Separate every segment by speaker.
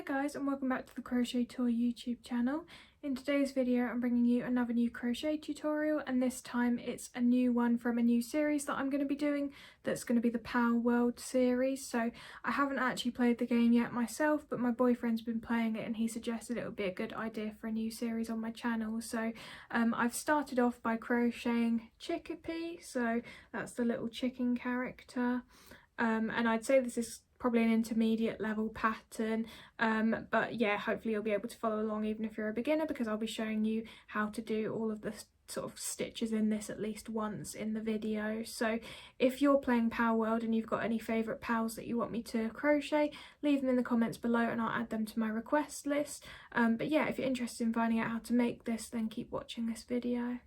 Speaker 1: guys, and welcome back to the Crochet Tour YouTube channel. In today's video I'm bringing you another new crochet tutorial, and this time it's a new one from a new series that I'm going to be doing that's going to be the Palworld series. So I haven't actually played the game yet myself, but my boyfriend's been playing it and he suggested it would be a good idea for a new series on my channel. So I've started off by crocheting Chikipi, so that's the little chicken character, and I'd say this is probably an intermediate level pattern, but yeah, hopefully you'll be able to follow along even if you're a beginner, because I'll be showing you how to do all of the sort of stitches in this at least once in the video. So if you're playing Palworld and you've got any favourite pals that you want me to crochet, leave them in the comments below and I'll add them to my request list. But yeah, if you're interested in finding out how to make this, then keep watching this video.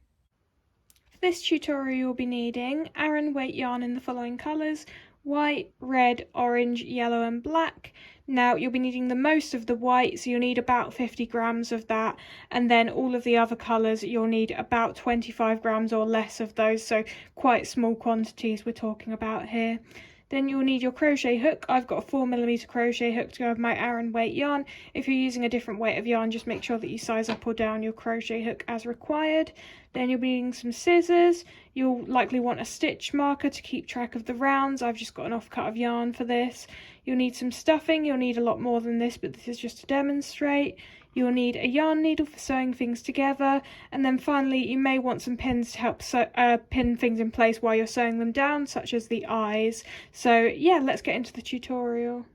Speaker 1: For this tutorial you'll be needing aran weight yarn in the following colours: white, red, orange, yellow and black. Now you'll be needing the most of the white, so you'll need about 50 grams of that, and then all of the other colours you'll need about 25 grams or less of those, so quite small quantities we're talking about here. Then you'll need your crochet hook. I've got a 4mm crochet hook to go with my aran weight yarn. If you're using a different weight of yarn, just make sure that you size up or down your crochet hook as required. Then you'll be needing some scissors. You'll likely want a stitch marker to keep track of the rounds. I've just got an offcut of yarn for this. You'll need some stuffing. You'll need a lot more than this, but this is just to demonstrate. You'll need a yarn needle for sewing things together, and then finally you may want some pins to help pin things in place while you're sewing them down, such as the eyes. So yeah, let's get into the tutorial.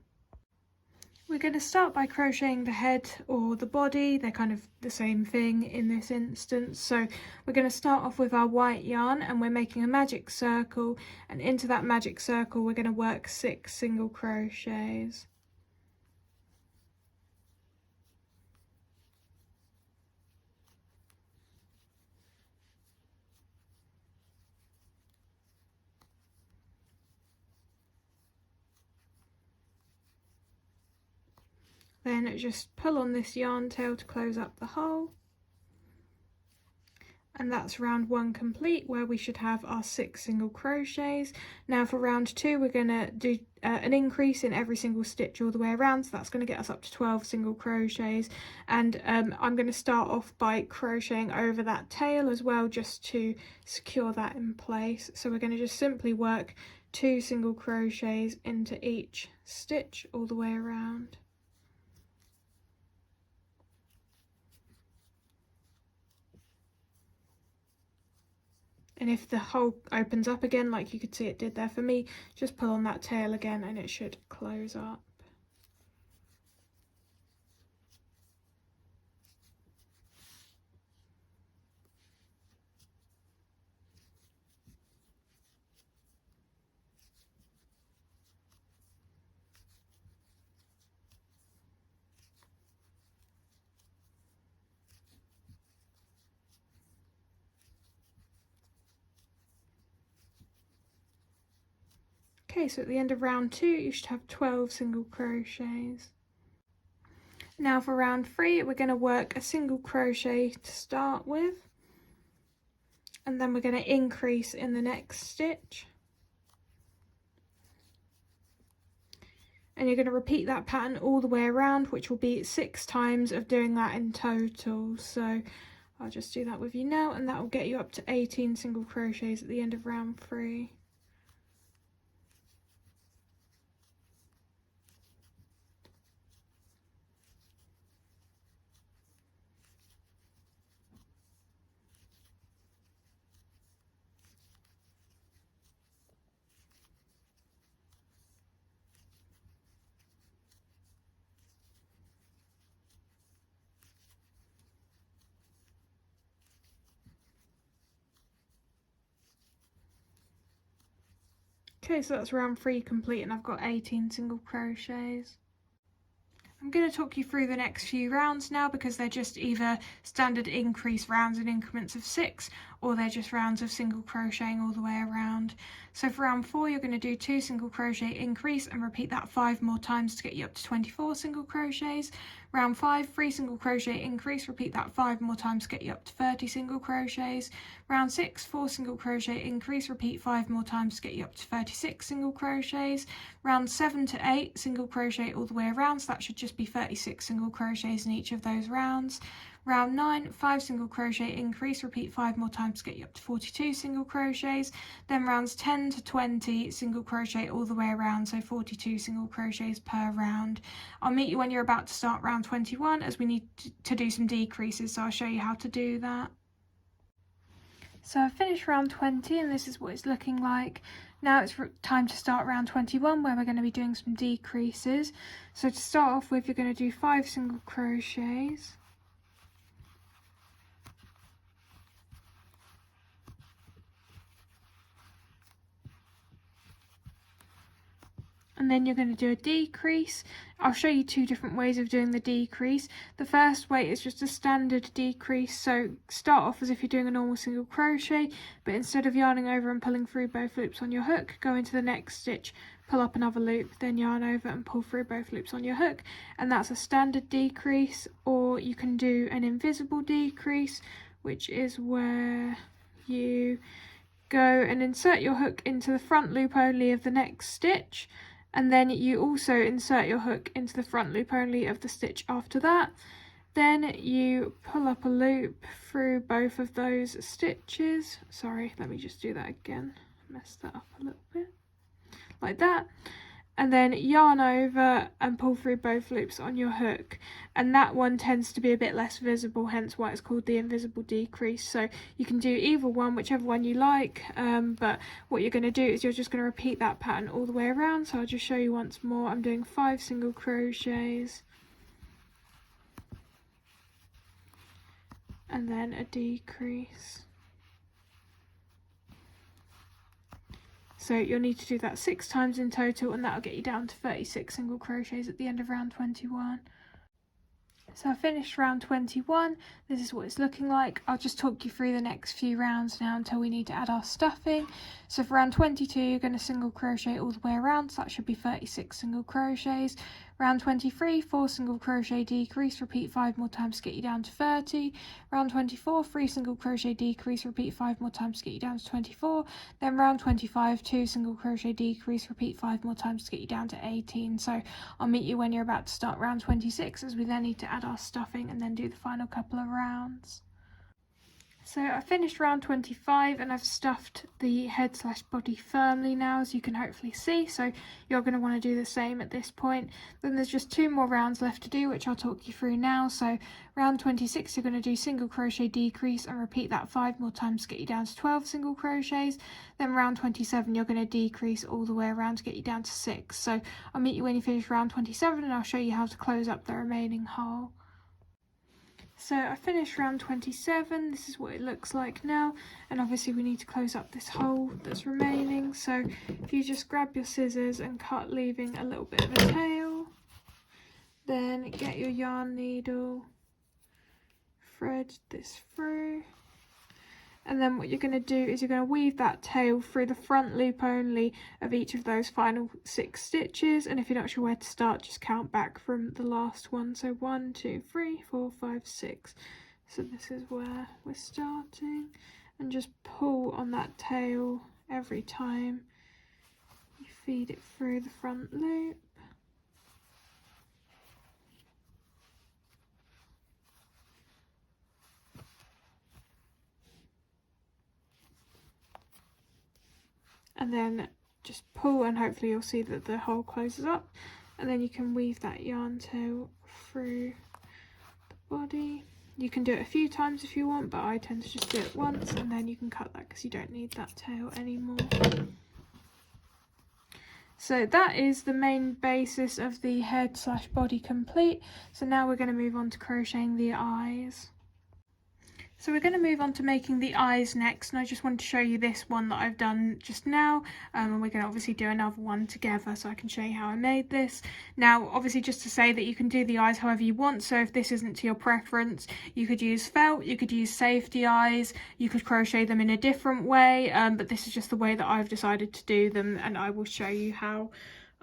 Speaker 1: We're going to start by crocheting the head or the body. They're kind of the same thing in this instance. So we're going to start off with our white yarn and we're making a magic circle, and into that magic circle we're going to work 6 single crochets. Then just pull on this yarn tail to close up the hole, and that's round 1 complete, where we should have our 6 single crochets. Now for round 2 we're going to do an increase in every single stitch all the way around, so that's going to get us up to 12 single crochets, and I'm going to start off by crocheting over that tail as well, just to secure that in place. So we're going to just simply work 2 single crochets into each stitch all the way around. And if the hole opens up again, like you could see it did there for me, just pull on that tail again and it should close up. Okay, so at the end of round 2 you should have 12 single crochets. Now for round 3 we're going to work a single crochet to start with, and then we're going to increase in the next stitch, and you're going to repeat that pattern all the way around, which will be 6 times of doing that in total. So I'll just do that with you now, and that will get you up to 18 single crochets at the end of round 3. Okay, so that's round 3 complete, and I've got 18 single crochets. I'm going to talk you through the next few rounds now, because they're just either standard increase rounds in increments of 6, or they're just rounds of single crocheting all the way around. So for round 4 you're going to do 2 single crochet increase and repeat that 5 more times to get you up to 24 single crochets. Round 5, 3 single crochet increase, repeat that 5 more times to get you up to 30 single crochets. Round 6, 4 single crochet increase, repeat 5 more times to get you up to 36 single crochets. Round 7 to 8, single crochet all the way around, so that should just just be 36 single crochets in each of those rounds. Round 9, 5 single crochet increase, repeat 5 more times to get you up to 42 single crochets. Then rounds 10 to 20 single crochet all the way around, so 42 single crochets per round. I'll meet you when you're about to start round 21, as we need to do some decreases, so I'll show you how to do that. So I've finished round 20 and this is what it's looking like. Now it's time to start round 21, where we're going to be doing some decreases. So to start off with, you're going to do 5 single crochets. And then you're going to do a decrease. I'll show you 2 different ways of doing the decrease. The first way is just a standard decrease, so start off as if you're doing a normal single crochet, but instead of yarning over and pulling through both loops on your hook, go into the next stitch, pull up another loop, then yarn over and pull through both loops on your hook, and that's a standard decrease. Or you can do an invisible decrease, which is where you go and insert your hook into the front loop only of the next stitch, and then you also insert your hook into the front loop only of the stitch after that. Then you pull up a loop through both of those stitches. Sorry, let me just do that again. Messed that up a little bit. Like that. And then yarn over and pull through both loops on your hook, and that one tends to be a bit less visible, hence why it's called the invisible decrease. So you can do either one, whichever one you like, but what you're going to do is you're just going to repeat that pattern all the way around. So I'll just show you once more. I'm doing 5 single crochets and then a decrease. So you'll need to do that 6 times in total, and that'll get you down to 36 single crochets at the end of round 21. So I finished round 21. This is what it's looking like. I'll just talk you through the next few rounds now until we need to add our stuffing. So for round 22, you're going to single crochet all the way around, so that should be 36 single crochets. Round 23, 4 single crochet decrease, repeat 5 more times to get you down to 30. Round 24, 3 single crochet decrease, repeat 5 more times to get you down to 24. Then round 25, 2 single crochet decrease, repeat 5 more times to get you down to 18. So I'll meet you when you're about to start round 26, as we then need to add our stuffing and then do the final couple of rounds. So I finished round 25 and I've stuffed the head / body firmly now, as you can hopefully see. So you're going to want to do the same at this point. Then there's just 2 more rounds left to do, which I'll talk you through now. So round 26, you're going to do single crochet decrease and repeat that 5 more times to get you down to 12 single crochets. Then round 27, you're going to decrease all the way around to get you down to 6. So I'll meet you when you finish round 27 and I'll show you how to close up the remaining hole. So I finished round 27, this is what it looks like now, and obviously we need to close up this hole that's remaining. So if you just grab your scissors and cut, leaving a little bit of a tail, then get your yarn needle, thread this through, and then what you're going to do is you're going to weave that tail through the front loop only of each of those final 6 stitches. And if you're not sure where to start, just count back from the last one. So 1, 2, 3, 4, 5, 6. So this is where we're starting, and just pull on that tail every time you feed it through the front loop. And then just pull, and hopefully you'll see that the hole closes up, and then you can weave that yarn tail through the body. You can do it a few times if you want, but I tend to just do it once, and then you can cut that because you don't need that tail anymore. So that is the main basis of the head / body complete. So now we're going to move on to crocheting the eyes. So we're going to move on to making the eyes next, and I just wanted to show you this one that I've done just now, and we're going to obviously do another one together so I can show you how I made this. Now obviously, just to say that you can do the eyes however you want, so if this isn't to your preference, you could use felt, you could use safety eyes, you could crochet them in a different way, but this is just the way that I've decided to do them, and I will show you how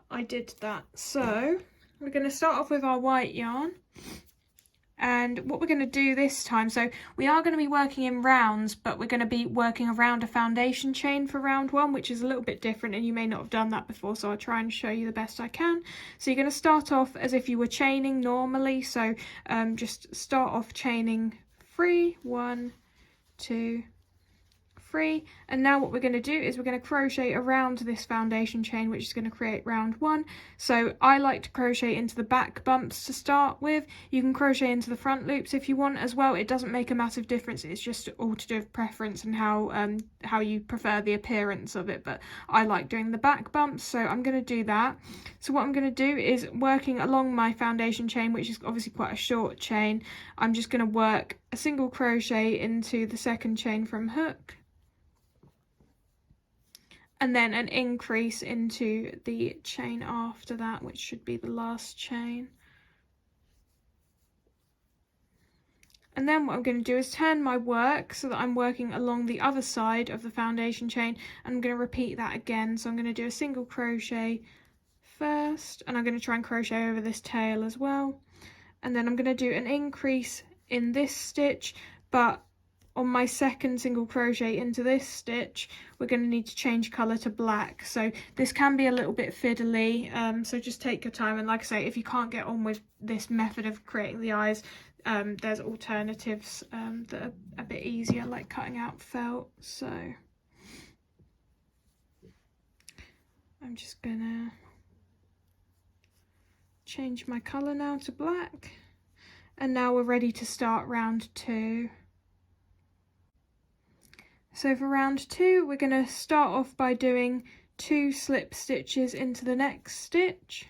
Speaker 1: I did that. So we're going to start off with our white yarn. And what we're going to do this time, so we are going to be working in rounds, but we're going to be working around a foundation chain for round 1, which is a little bit different, and you may not have done that before, so I'll try and show you the best I can. So you're going to start off as if you were chaining normally, so just start off chaining 3, 1, 2, 3, and now what we're going to do is we're going to crochet around this foundation chain, which is going to create round 1. So I like to crochet into the back bumps to start with. You can crochet into the front loops if you want as well. It doesn't make a massive difference. It's just all to do with preference and how you prefer the appearance of it, but I like doing the back bumps, so I'm going to do that. So what I'm going to do is, working along my foundation chain, which is obviously quite a short chain, I'm just going to work a single crochet into the second chain from hook, and then an increase into the chain after that, which should be the last chain. And then what I'm going to do is turn my work so that I'm working along the other side of the foundation chain, and I'm going to repeat that again. So I'm going to do a single crochet first, and I'm going to try and crochet over this tail as well, and then I'm going to do an increase in this stitch, but on my second single crochet into this stitch we're going to need to change colour to black, so this can be a little bit fiddly, so just take your time. And like I say, if you can't get on with this method of creating the eyes, there's alternatives that are a bit easier, like cutting out felt. So I'm just gonna change my colour now to black, and now we're ready to start round 2. So for round 2 we're going to start off by doing 2 slip stitches into the next stitch,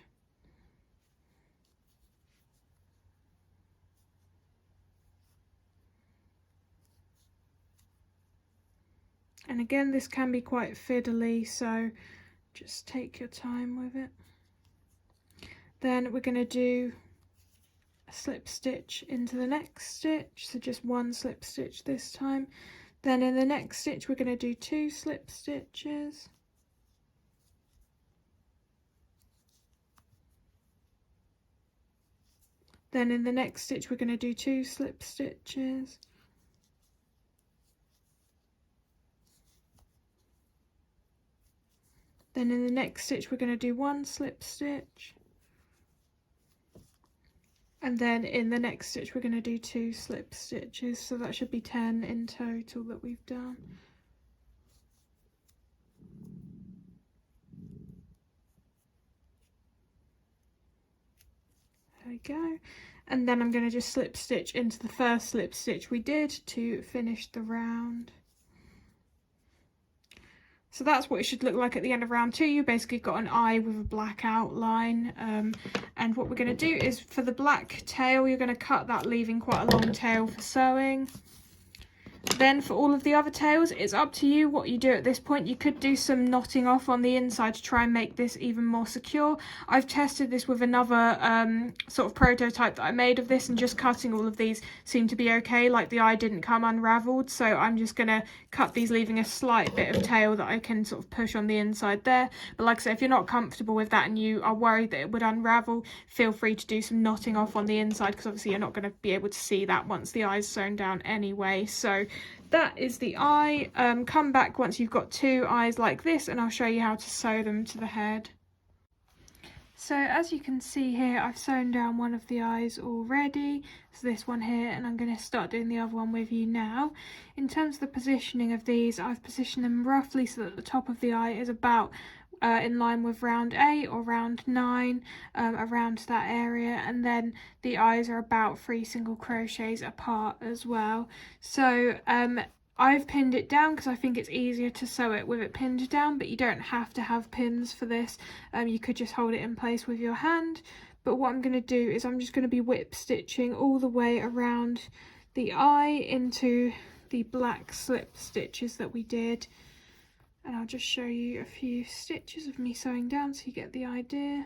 Speaker 1: and again this can be quite fiddly, so just take your time with it. Then we're going to do a slip stitch into the next stitch, so just 1 slip stitch this time. Then in the next stitch we're going to do 2 slip stitches, then in the next stitch we're going to do 2 slip stitches, then in the next stitch we're going to do 1 slip stitch, and then in the next stitch we're going to do 2 slip stitches, so that should be 10 in total that we've done. There we go. And then I'm going to just slip stitch into the first slip stitch we did to finish the round. So that's what it should look like at the end of round 2. You basically got an eye with a black outline, and what we're going to do is, for the black tail you're going to cut that, leaving quite a long tail for sewing. Then for all of the other tails, it's up to you what you do at this point. You could do some knotting off on the inside to try and make this even more secure. I've tested this with another sort of prototype that I made of this, and just cutting all of these seemed to be okay, like the eye didn't come unravelled. So I'm just going to cut these, leaving a slight bit of tail that I can sort of push on the inside there. But like I said, if you're not comfortable with that and you are worried that it would unravel, feel free to do some knotting off on the inside, because obviously you're not going to be able to see that once the eye's sewn down anyway. So that is the eye. Come back once you've got 2 eyes like this, and I'll show you how to sew them to the head. So as you can see here, I've sewn down one of the eyes already, so this one here, and I'm going to start doing the other one with you now. In terms of the positioning of these, I've positioned them roughly so that the top of the eye is about in line with round 8 or round 9, around that area, and then the eyes are about 3 single crochets apart as well. So I've pinned it down because I think it's easier to sew it with it pinned down, but you don't have to have pins for this. You could just hold it in place with your hand. But what I'm going to do is I'm just going to be whip stitching all the way around the eye into the black slip stitches that we did. And I'll just show you a few stitches of me sewing down so you get the idea.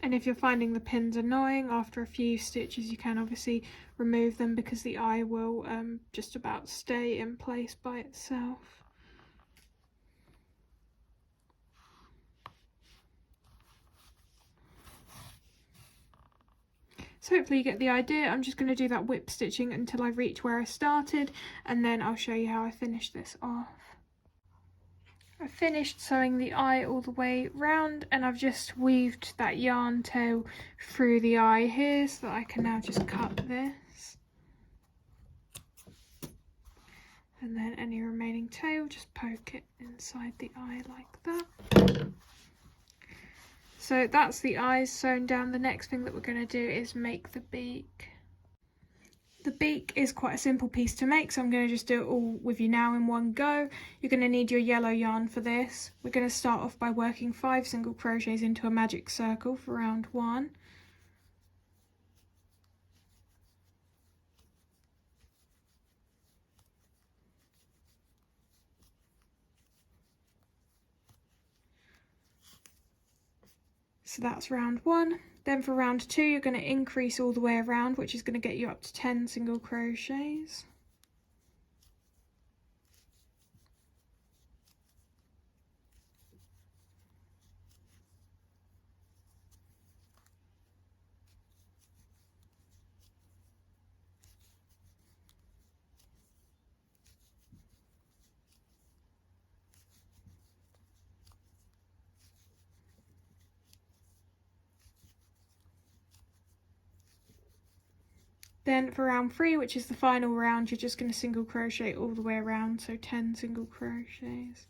Speaker 1: And if you're finding the pins annoying after a few stitches, you can obviously remove them because the eye will just about stay in place by itself. So hopefully you get the idea. I'm just going to do that whip stitching until I reach where I started, and then I'll show you how I finish this off. I finished sewing the eye all the way round, and I've just weaved that yarn tail through the eye here so that I can now just cut this. And then any remaining tail, just poke it inside the eye like that. So that's the eyes sewn down. The next thing that we're going to do is make the beak. The beak is quite a simple piece to make, so I'm going to just do it all with you now in one go. You're going to need your yellow yarn for this. We're going to start off by working 5 single crochets into a magic circle for round 1. So that's round 1. Then for round 2, you're going to increase all the way around, which is going to get you up to 10 single crochets. Then for round 3, which is the final round, you're just going to single crochet all the way around, so 10 single crochets.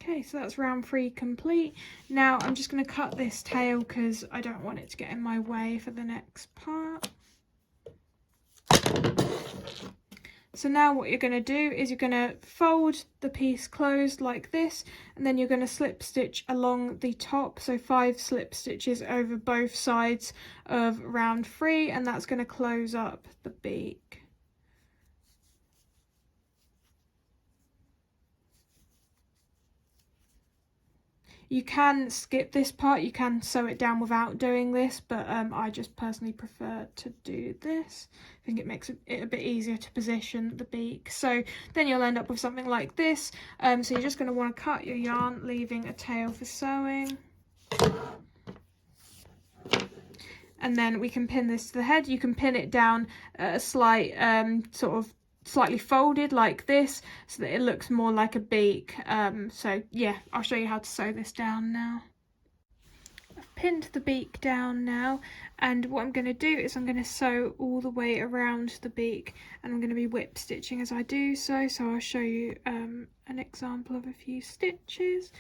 Speaker 1: Okay, so that's round 3 complete. Now I'm just going to cut this tail because I don't want it to get in my way for the next part. So now what you're going to do is you're going to fold the piece closed like this, and then you're going to slip stitch along the top, so 5 slip stitches over both sides of round 3, and that's going to close up the beak. You can skip this part, you can sew it down without doing this, but I just personally prefer to do this. I think it makes it a bit easier to position the beak. So then you'll end up with something like this. So you're just going to want to cut your yarn, leaving a tail for sewing. And then we can pin this to the head. You can pin it down at a slight sort of slightly folded like this so that it looks more like a beak. So yeah, I'll show you how to sew this down now. I've pinned the beak down now, and what I'm going to do is I'm going to sew all the way around the beak, and I'm going to be whip stitching as I do so. So I'll show you an example of a few stitches.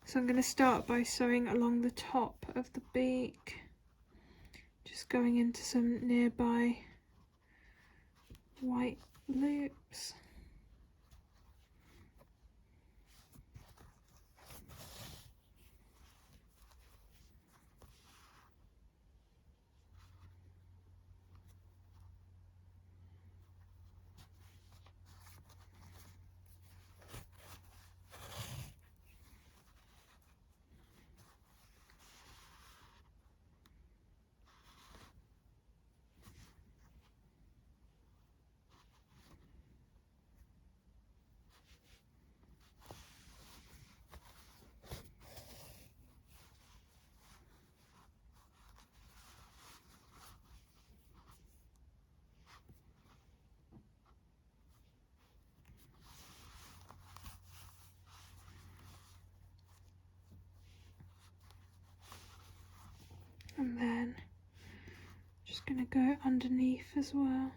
Speaker 1: So I'm going to start by sewing along the top of the beak, just going into some nearby white loops. And then just going to go underneath as well.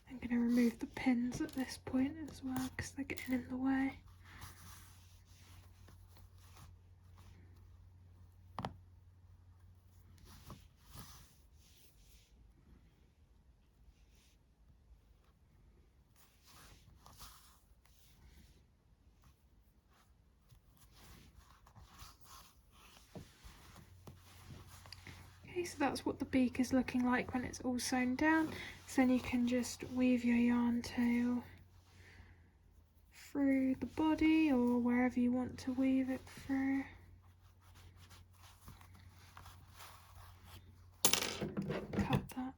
Speaker 1: I'm going going to remove the pins at this point as well because they're getting in the way. Okay, so that's what the beak is looking like when it's all sewn down. So then you can just weave your yarn tail through the body or wherever you want to weave it through. Cut that.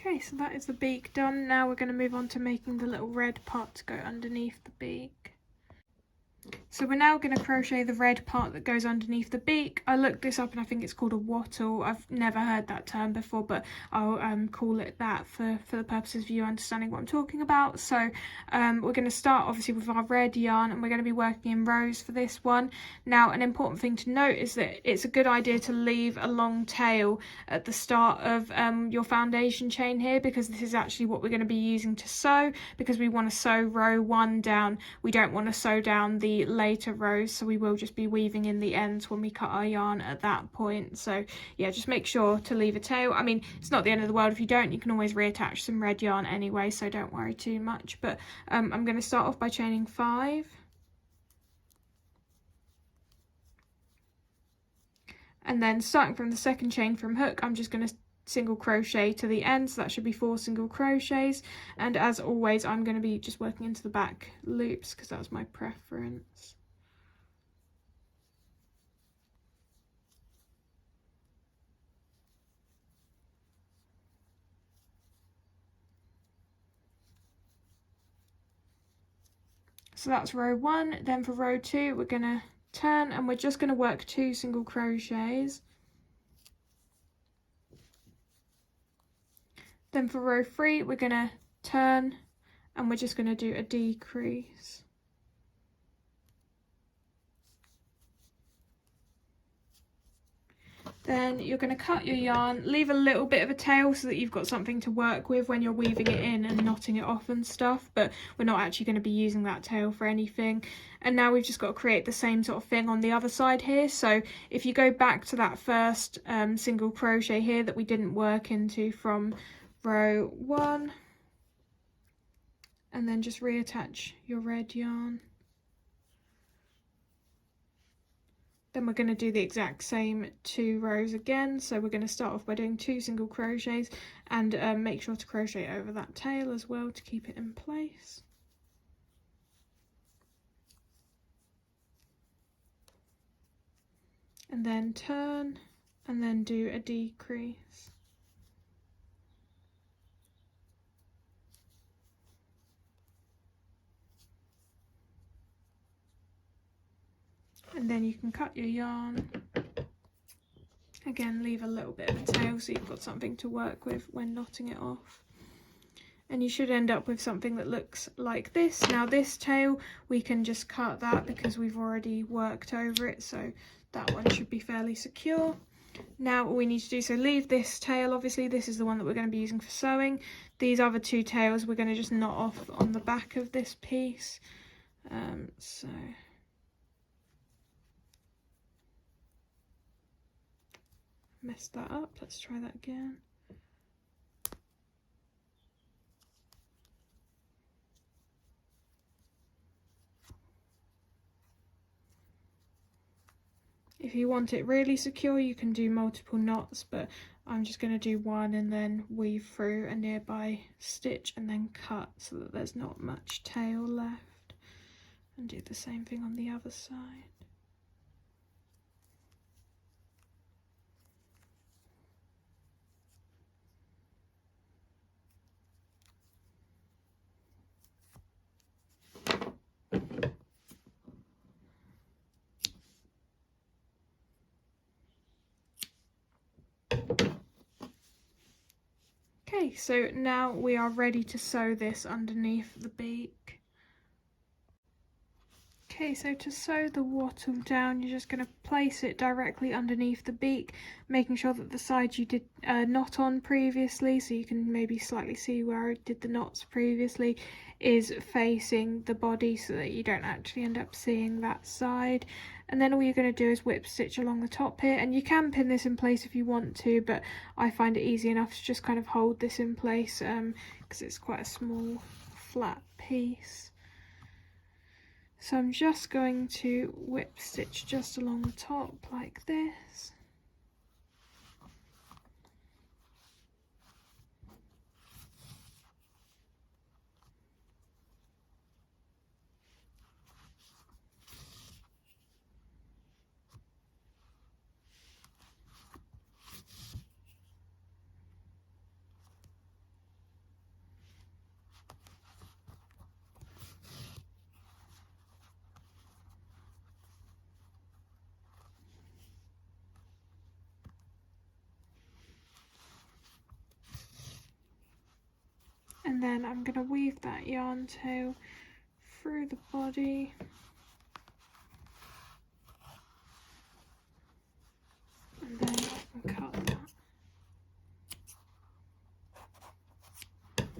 Speaker 1: Okay, so that is the beak done. Now we're going to move on to making the little red part to go underneath the beak. So we're now going to crochet the red part that goes underneath the beak. I looked this up and I think it's called a wattle. I've never heard that term before, but I'll call it that for the purposes of you understanding what I'm talking about. So we're going to start obviously with our red yarn and we're going to be working in rows for this one. Now an important thing to note is that it's a good idea to leave a long tail at the start of your foundation chain here, because this is actually what we're going to be using to sew, because we want to sew row 1 down. We don't want to sew down the later rows, so we will just be weaving in the ends when we cut our yarn at that point. So yeah, just make sure to leave a tail. I mean, it's not the end of the world if you don't. You can always reattach some red yarn anyway, so don't worry too much. But I'm going to start off by chaining 5, and then starting from the second chain from hook, I'm just going to single crochet to the end, so that should be 4 single crochets. And as always, I'm going to be just working into the back loops because that's my preference. So that's row 1. Then for row 2 we're going to turn and we're just going to work 2 single crochets. Then for row 3 we're going to turn and we're just going to do a decrease. Then you're going to cut your yarn, leave a little bit of a tail so that you've got something to work with when you're weaving it in and knotting it off and stuff, but we're not actually going to be using that tail for anything. And now we've just got to create the same sort of thing on the other side here. So if you go back to that first single crochet here that we didn't work into from row 1, and then just reattach your red yarn. Then we're going to do the exact same 2 rows again. So we're going to start off by doing 2 single crochets and make sure to crochet over that tail as well to keep it in place. And then turn and then do a decrease. And then you can cut your yarn. Again, leave a little bit of a tail so you've got something to work with when knotting it off. And you should end up with something that looks like this. Now this tail, we can just cut that because we've already worked over it, so that one should be fairly secure. Now all we need to do, so leave this tail, obviously this is the one that we're going to be using for sewing. These other 2 tails we're going to just knot off on the back of this piece. So messed that up, let's try that again. If you want it really secure you can do multiple knots, but I'm just going to do 1 and then weave through a nearby stitch and then cut so that there's not much tail left, and do the same thing on the other side. Okay, so now we are ready to sew this underneath the beak. Okay, so to sew the wattle down, you're just going to place it directly underneath the beak, making sure that the side you did a knot on previously, so you can maybe slightly see where I did the knots previously, is facing the body so that you don't actually end up seeing that side. And then all you're going to do is whip stitch along the top here, and you can pin this in place if you want to, but I find it easy enough to just kind of hold this in place because it's quite a small flat piece. So I'm just going to whip stitch just along the top like this. And then I'm going to weave that yarn tail through the body. And then I can cut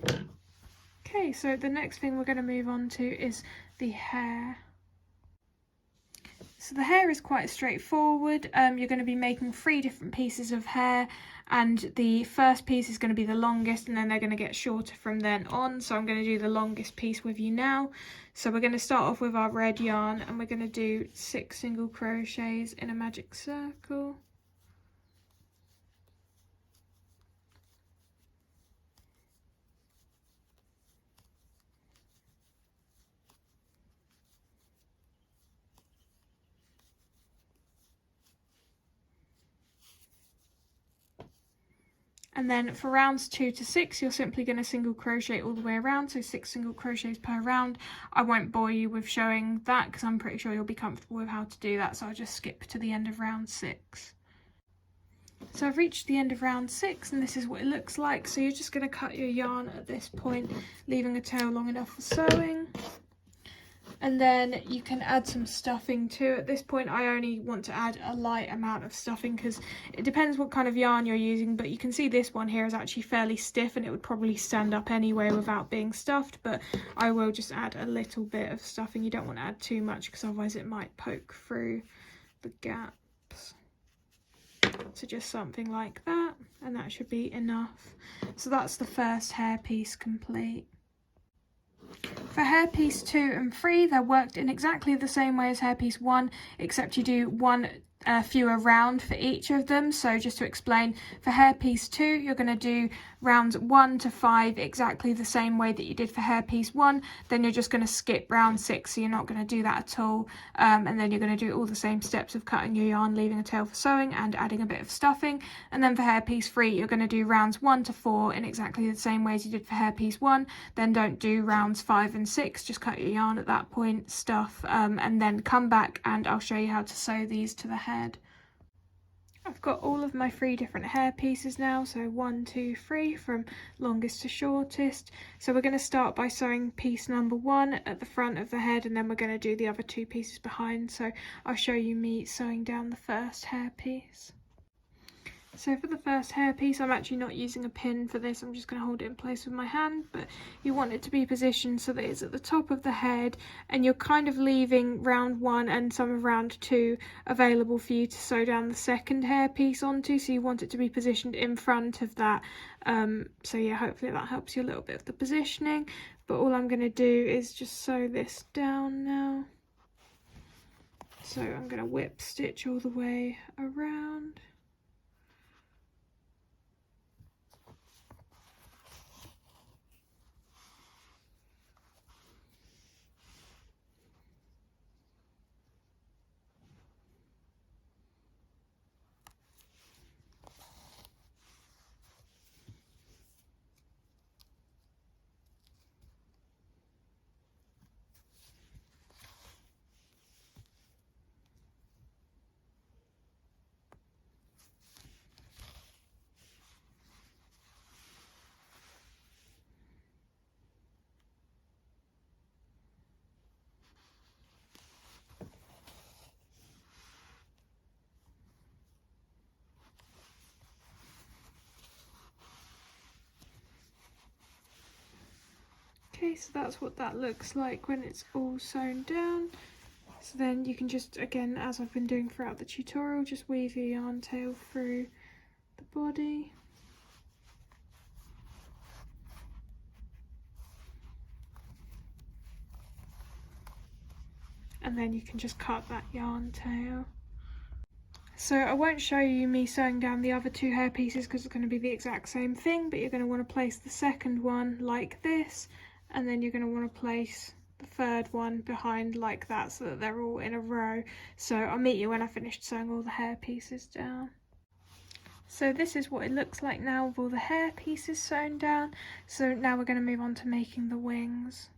Speaker 1: that. Okay, so the next thing we're going to move on to is the hair. So the hair is quite straightforward. You're going to be making 3 different pieces of hair, and the first piece is going to be the longest, and then they're going to get shorter from then on. So I'm going to do the longest piece with you now. So we're going to start off with our red yarn, and we're going to do 6 single crochets in a magic circle. And then for rounds 2 to 6, you're simply going to single crochet all the way around, so 6 single crochets per round. I won't bore you with showing that because I'm pretty sure you'll be comfortable with how to do that, so I'll just skip to the end of round 6. So I've reached the end of round 6, and this is what it looks like. So you're just going to cut your yarn at this point, leaving a tail long enough for sewing. And then you can add some stuffing too. At this point I only want to add a light amount of stuffing because it depends what kind of yarn you're using, but you can see this one here is actually fairly stiff and it would probably stand up anyway without being stuffed, but I will just add a little bit of stuffing. You don't want to add too much because otherwise it might poke through the gaps. So just something like that, and that should be enough. So that's the first hair piece complete. For hairpiece 2 and 3, they're worked in exactly the same way as hairpiece 1, except you do 1 fewer round for each of them. So just to explain, for hairpiece 2, you're going to do rounds 1 to 5 exactly the same way that you did for hairpiece 1. Then you're just going to skip round 6, so you're not going to do that at all. And then you're going to do all the same steps of cutting your yarn, leaving a tail for sewing and adding a bit of stuffing. And then for hairpiece 3, you're going to do rounds 1 to 4 in exactly the same way as you did for hairpiece 1. Then don't do rounds 5 and 6, just cut your yarn at that point, stuff, and then come back and I'll show you how to sew these to the head. I've got all of my 3 different hair pieces now, so 1, 2, 3 from longest to shortest. So we're going to start by sewing piece number 1 at the front of the head, and then we're going to do the other 2 pieces behind. So I'll show you me sewing down the first hair piece. So for the first hair piece, I'm actually not using a pin for this, I'm just going to hold it in place with my hand, but you want it to be positioned so that it's at the top of the head, and you're kind of leaving round 1 and some of round 2 available for you to sew down the second hair piece onto, so you want it to be positioned in front of that. So yeah, hopefully that helps you a little bit with the positioning, but all I'm going to do is just sew this down now. So I'm going to whip stitch all the way around. Okay, so that's what that looks like when it's all sewn down. So then you can just, again, as I've been doing throughout the tutorial, just weave your yarn tail through the body. And then you can just cut that yarn tail. So I won't show you me sewing down the other two hair pieces because it's going to be the exact same thing, but you're going to want to place the second one like this, and then you're going to want to place the third one behind like that so that they're all in a row. So I'll meet you when I finished sewing all the hair pieces down. So this is what it looks like now with all the hair pieces sewn down. So now we're going to move on to making the wings.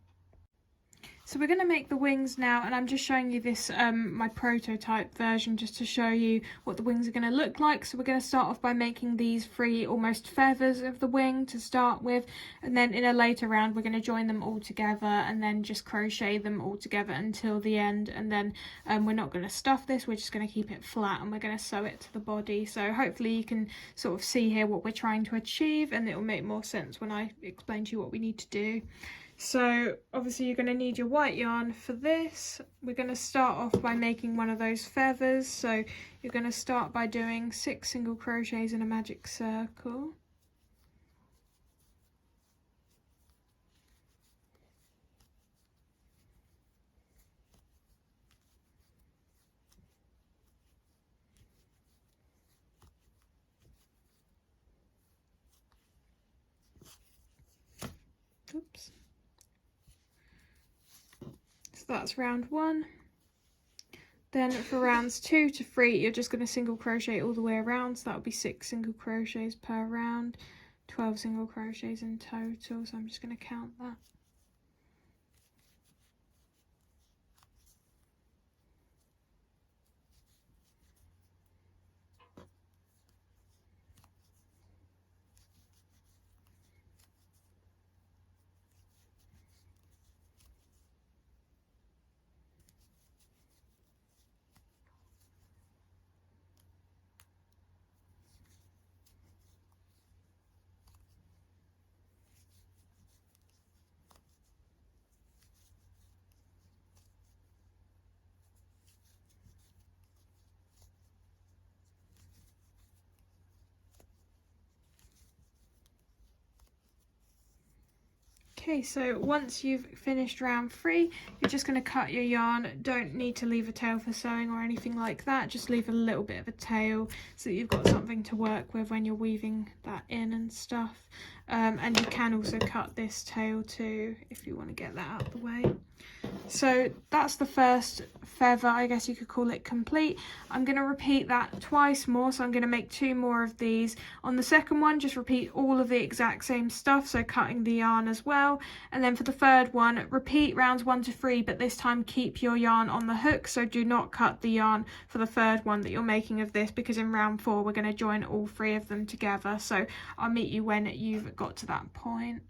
Speaker 1: So we're going to make the wings now, and I'm just showing you this, my prototype version, just to show you what the wings are going to look like. So we're going to start off by making these 3 almost feathers of the wing to start with, and then in a later round we're going to join them all together and then just crochet them all together until the end. And then we're not going to stuff this, we're just going to keep it flat and we're going to sew it to the body. So hopefully you can sort of see here what we're trying to achieve, and it will make more sense when I explain to you what we need to do. So obviously you're going to need your white yarn for this. We're going to start off by making one of those feathers. So you're going to start by doing 6 single crochets in a magic circle. Oops. So that's round 1. Then for rounds 2 to 3, you're just going to single crochet all the way around. So that'll be 6 single crochets per round, 12 single crochets in total. So I'm just going to count that. Okay, so once you've finished round 3, you're just going to cut your yarn. Don't need to leave a tail for sewing or anything like that, just leave a little bit of a tail so that you've got something to work with when you're weaving that in and stuff. And you can also cut this tail too if you want to get that out of the way. So that's the first feather, I guess you could call it, complete. I'm going to repeat that twice more, so I'm going to make 2 more of these. On the second one, just repeat all of the exact same stuff, so cutting the yarn as well. And then for the third one, repeat rounds 1 to 3, but this time keep your yarn on the hook, so do not cut the yarn for the third one that you're making of this, because in round 4 we're going to join all 3 of them together. So I'll meet you when you've got to that point.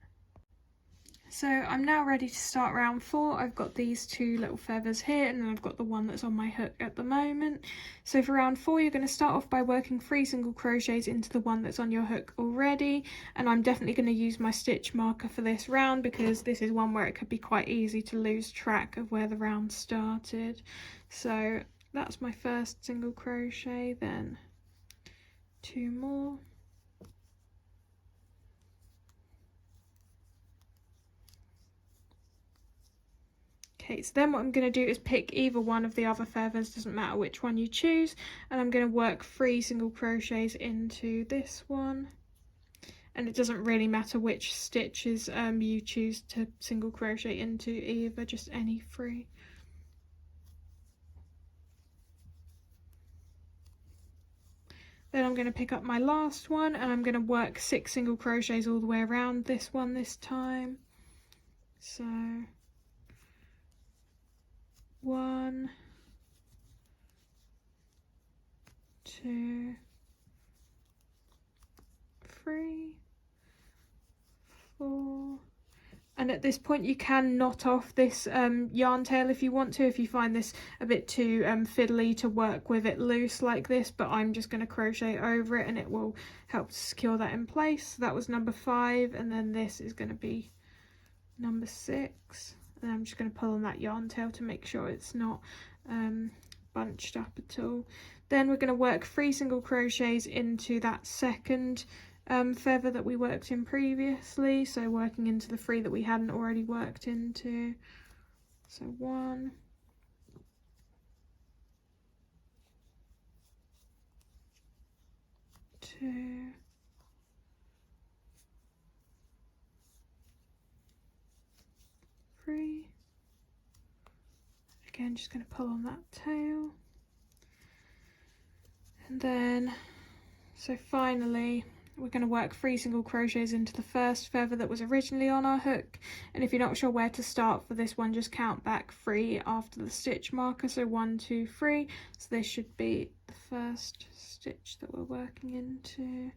Speaker 1: So I'm now ready to start round 4. I've got these 2 little feathers here, and then I've got the one that's on my hook at the moment. So for round 4, you're going to start off by working 3 single crochets into the one that's on your hook already, and I'm definitely going to use my stitch marker for this round because this is one where it could be quite easy to lose track of where the round started. So that's my first single crochet, then 2 more. Okay, so then what I'm going to do is pick either one of the other feathers, doesn't matter which one you choose, and I'm going to work 3 single crochets into this one. And it doesn't really matter which stitches you choose to single crochet into either, just any 3. Then I'm going to pick up my last one, and I'm going to work 6 single crochets all the way around this one this time. So 1, 2, 3, 4, and at this point you can knot off this yarn tail if you want to, if you find this a bit too fiddly to work with it loose like this, but I'm just going to crochet over it and it will help to secure that in place. So that was number 5, and then this is going to be number 6, and I'm just going to pull on that yarn tail to make sure it's not bunched up at all. Then we're going to work 3 single crochets into that second feather that we worked in previously, so working into the 3 that we hadn't already worked into. So 1, 2, 3. Again, just going to pull on that tail. And then, so finally, we're going to work 3 single crochets into the first feather that was originally on our hook. And if you're not sure where to start for this one, just count back 3 after the stitch marker. So 1, 2, 3. So this should be the first stitch that we're working into.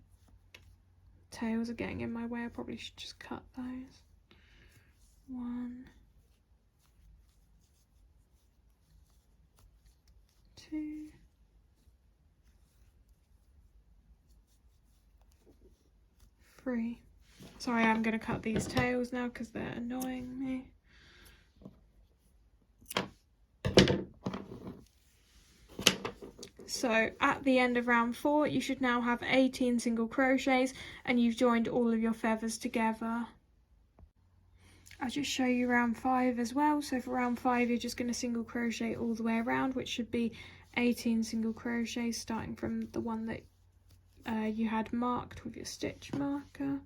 Speaker 1: Tails are getting in my way. I probably should just cut those. 1, 2, 3. Sorry, I'm going to cut these tails now because they're annoying me. So at the end of round 4, you should now have 18 single crochets and you've joined all of your feathers together. I'll just show you round 5 as well. So for round 5, you're just going to single crochet all the way around, which should be 18 single crochets starting from the one that you had marked with your stitch marker.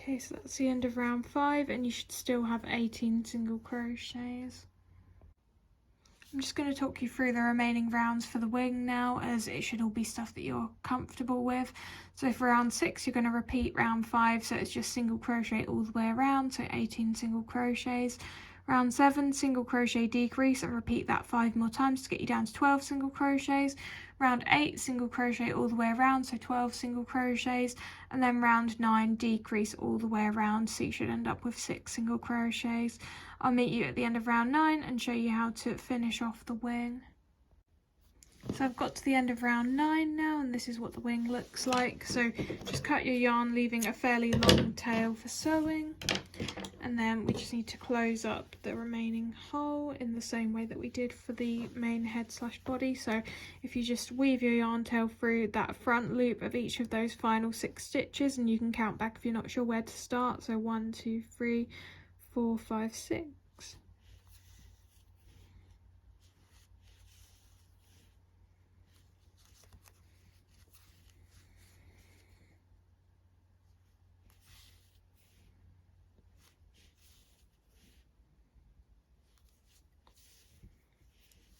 Speaker 1: Okay, so that's the end of round 5 and you should still have 18 single crochets. I'm just going to talk you through the remaining rounds for the wing now, as it should all be stuff that you're comfortable with. So for round 6, you're going to repeat round 5, so it's just single crochet all the way around, so 18 single crochets. Round 7, single crochet decrease and repeat that 5 more times to get you down to 12 single crochets. Round 8, single crochet all the way around, so 12 single crochets. And then round 9, decrease all the way around, so you should end up with 6 single crochets. I'll meet you at the end of round 9 and show you how to finish off the wing. So I've got to the end of round 9 now, and this is what the wing looks like. So just cut your yarn, leaving a fairly long tail for sewing. And then we just need to close up the remaining hole in the same way that we did for the main head / body. So if you just weave your yarn tail through that front loop of each of those final 6 stitches, and you can count back if you're not sure where to start. So 1, 2, 3, 4, 5, 6.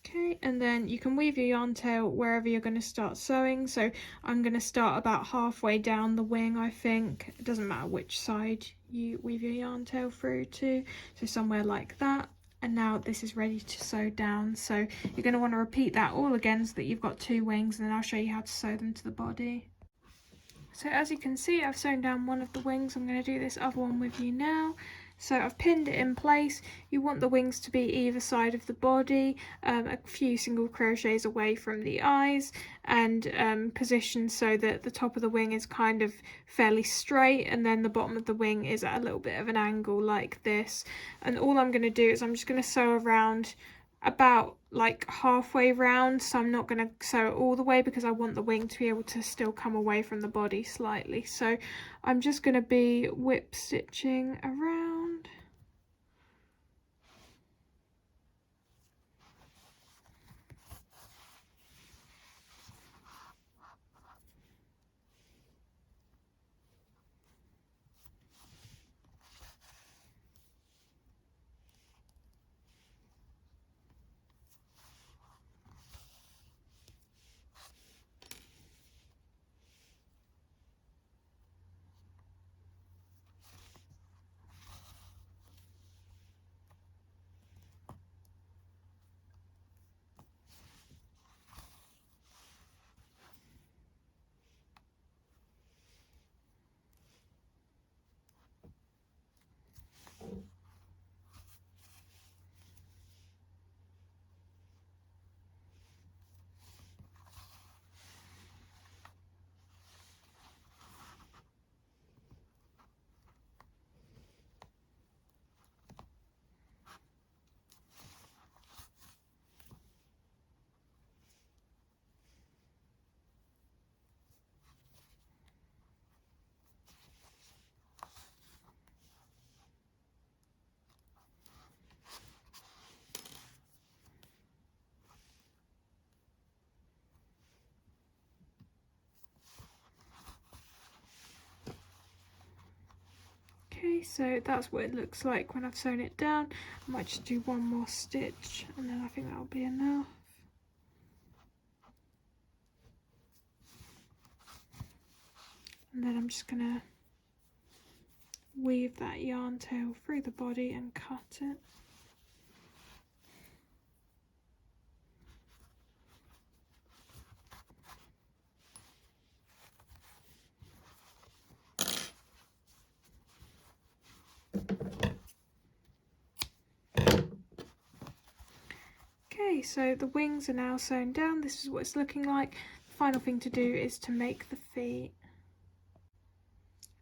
Speaker 1: Okay, and then you can weave your yarn tail wherever you're going to start sewing. So I'm going to start about halfway down the wing, I think. It doesn't matter which side you weave your yarn tail through to, so somewhere like that. And now this is ready to sew down, so you're going to want to repeat that all again so that you've got 2 wings, and then I'll show you how to sew them to the body. So as you can see, I've sewn down one of the wings. I'm going to do this other one with you now. So I've pinned it in place. You want the wings to be either side of the body, a few single crochets away from the eyes, and positioned so that the top of the wing is kind of fairly straight, and then the bottom of the wing is at a little bit of an angle like this. And all I'm going to do is I'm just going to sew around about like halfway round, so I'm not going to sew it all the way because I want the wing to be able to still come away from the body slightly. So I'm just going to be whip stitching around. Okay, so that's what it looks like when I've sewn it down. I might just do one more stitch and then I think that'll be enough. And then I'm just gonna weave that yarn tail through the body and cut it. Okay, so the wings are now sewn down. This is what it's looking like. The final thing to do is to make the feet.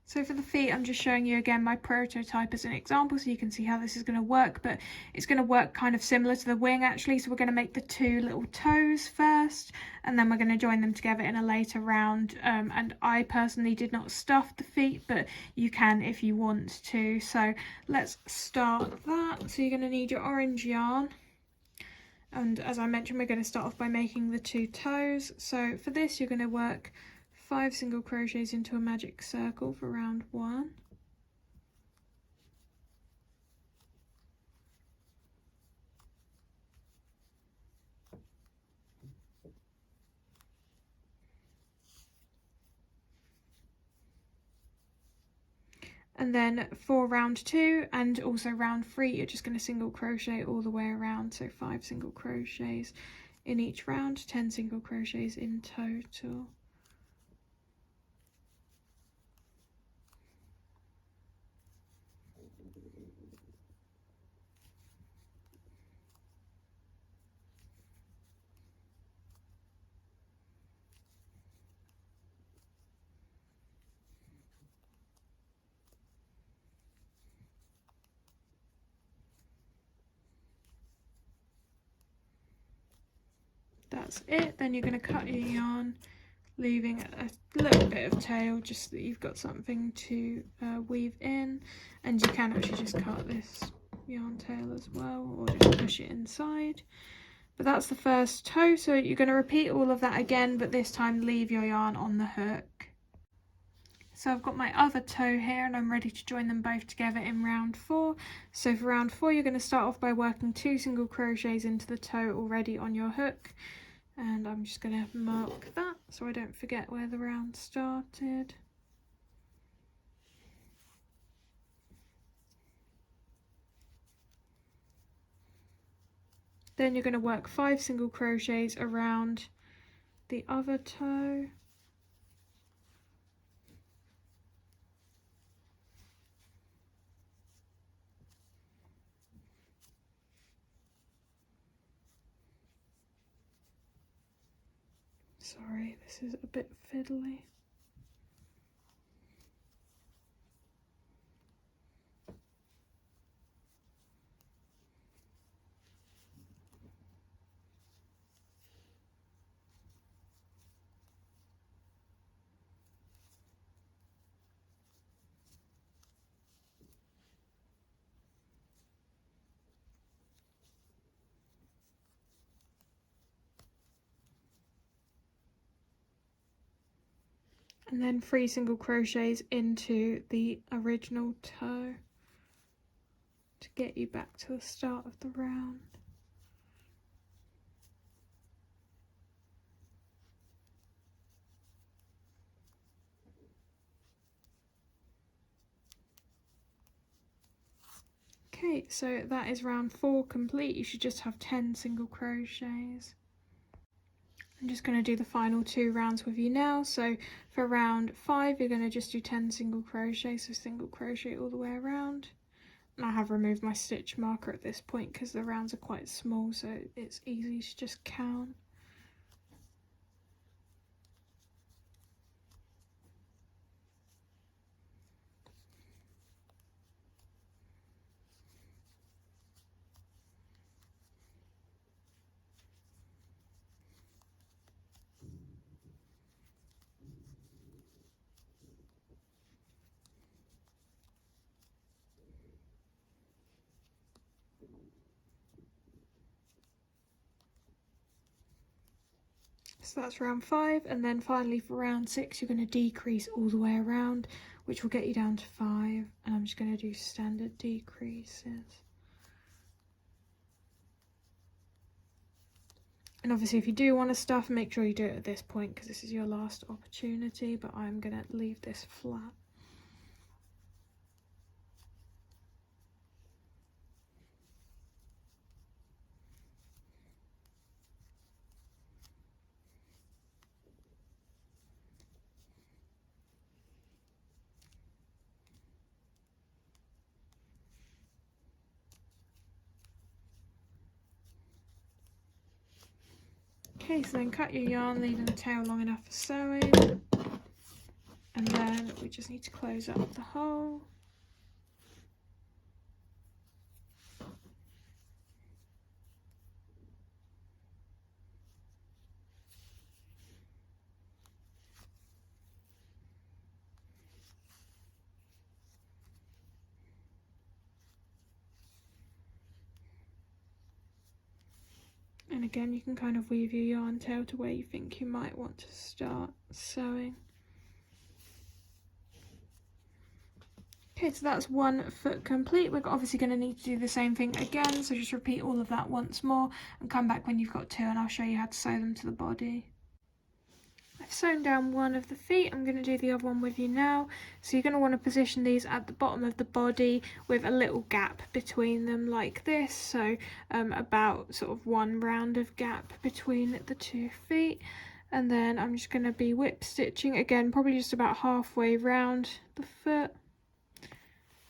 Speaker 1: So for the feet, I'm just showing you again my prototype as an example so you can see how this is going to work, but it's going to work kind of similar to the wing actually. So we're going to make the two little toes first, and then we're going to join them together in a later round. And I personally did not stuff the feet, but you can if you want to. So let's start that. So you're going to need your orange yarn. And as I mentioned, we're going to start off by making the two toes. So for this, you're going to work 5 single crochets into a magic circle for round 1. And then for round 2 and also round 3, you're just going to single crochet all the way around. So 5 single crochets in each round, 10 single crochets in total. That's it. Then you're going to cut your yarn, leaving a little bit of tail just so that you've got something to weave in, and you can actually just cut this yarn tail as well or just push it inside. But that's the first toe, so you're going to repeat all of that again, but this time leave your yarn on the hook. So I've got my other toe here and I'm ready to join them both together in round 4. So for round 4 you're going to start off by working 2 single crochets into the toe already on your hook, and I'm just going to mark that so I don't forget where the round started. Then you're going to work 5 single crochets around the other toe. Sorry, this is a bit fiddly. And then 3 single crochets into the original toe to get you back to the start of the round. Okay, so that is round 4 complete. You should just have 10 single crochets. I'm just going to do the final 2 rounds with you now. So for round 5, you're going to just do 10 single crochets, so single crochet all the way around. And I have removed my stitch marker at this point because the rounds are quite small, so it's easy to just count. So that's round 5, and then finally for round 6 you're going to decrease all the way around, which will get you down to 5, and I'm just going to do standard decreases. And obviously if you do want to stuff, make sure you do it at this point because this is your last opportunity, but I'm going to leave this flat. Okay, so then cut your yarn, leaving the tail long enough for sewing. And then we just need to close up the hole. And again, you can kind of weave your yarn tail to where you think you might want to start sewing. Okay, so that's 1 foot complete. We're obviously going to need to do the same thing again, so just repeat all of that once more and come back when you've got 2 and I'll show you how to sew them to the body. I've sewn down 1 of the feet. I'm going to do the other one with you now. So you're going to want to position these at the bottom of the body with a little gap between them like this. So about sort of 1 round of gap between the 2 feet. And then I'm just going to be whip stitching again, probably just about halfway round the foot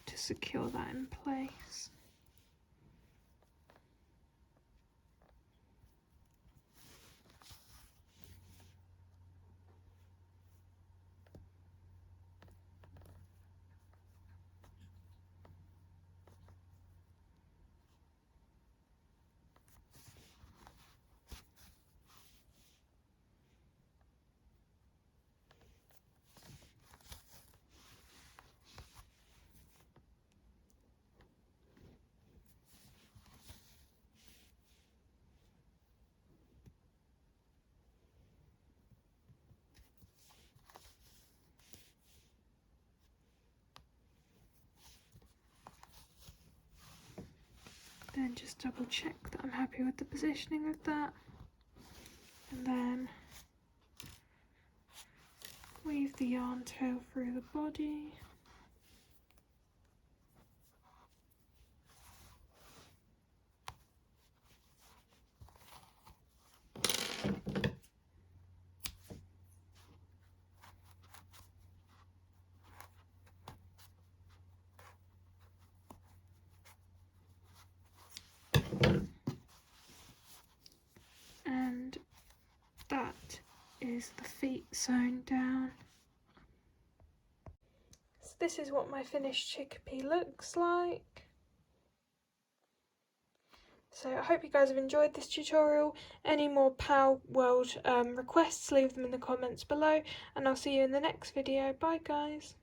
Speaker 1: to secure that in place. Then just double check that I'm happy with the positioning of that, and then weave the yarn tail through the body. And that sewn down. So this is what my finished Chikipi looks like. So I hope you guys have enjoyed this tutorial. Any more Palworld requests, leave them in the comments below, and I'll see you in the next video. Bye guys.